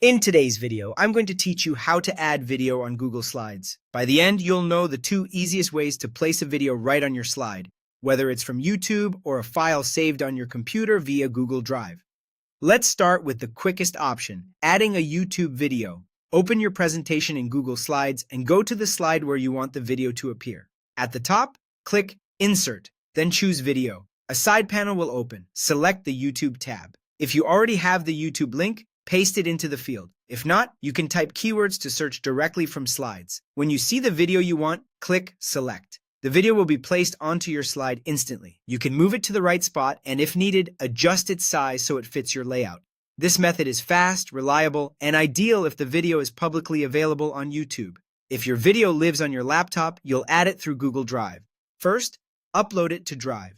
In today's video, I'm going to teach you how to add video on Google Slides. By the end, you'll know the two easiest ways to place a video right on your slide, whether it's from YouTube or a file saved on your computer via Google Drive. Let's start with the quickest option, adding a YouTube video. Open your presentation in Google Slides and go to the slide where you want the video to appear. At the top, click Insert, then choose Video. A side panel will open. Select the YouTube tab. If you already have the YouTube link, paste it into the field. If not, you can type keywords to search directly from slides. When you see the video you want, click Select. The video will be placed onto your slide instantly. You can move it to the right spot and, if needed, adjust its size so it fits your layout. This method is fast, reliable, and ideal if the video is publicly available on YouTube. If your video lives on your laptop, you'll add it through Google Drive. First, upload it to Drive.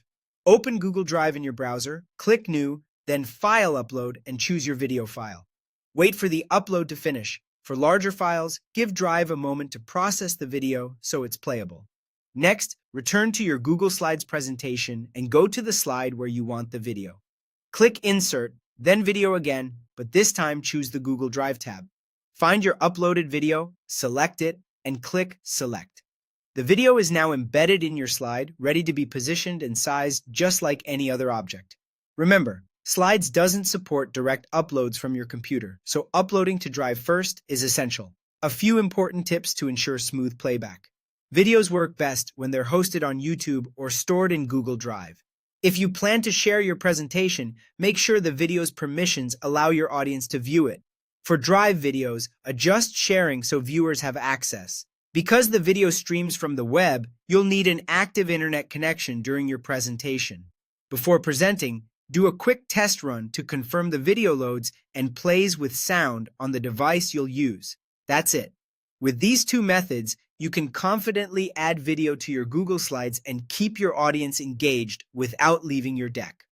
Open Google Drive in your browser, click New, then File Upload and choose your video file. Wait for the upload to finish. For larger files, give Drive a moment to process the video so it's playable. Next, return to your Google Slides presentation and go to the slide where you want the video. Click Insert, then Video again, but this time choose the Google Drive tab. Find your uploaded video, select it, and click Select. The video is now embedded in your slide, ready to be positioned and sized just like any other object. Remember, Slides doesn't support direct uploads from your computer, so uploading to Drive first is essential. A few important tips to ensure smooth playback. Videos work best when they're hosted on YouTube or stored in Google Drive. If you plan to share your presentation, make sure the video's permissions allow your audience to view it. For Drive videos, adjust sharing so viewers have access. Because the video streams from the web, you'll need an active internet connection during your presentation. Before presenting, do a quick test run to confirm the video loads and plays with sound on the device you'll use. That's it. With these two methods, you can confidently add video to your Google Slides and keep your audience engaged without leaving your deck.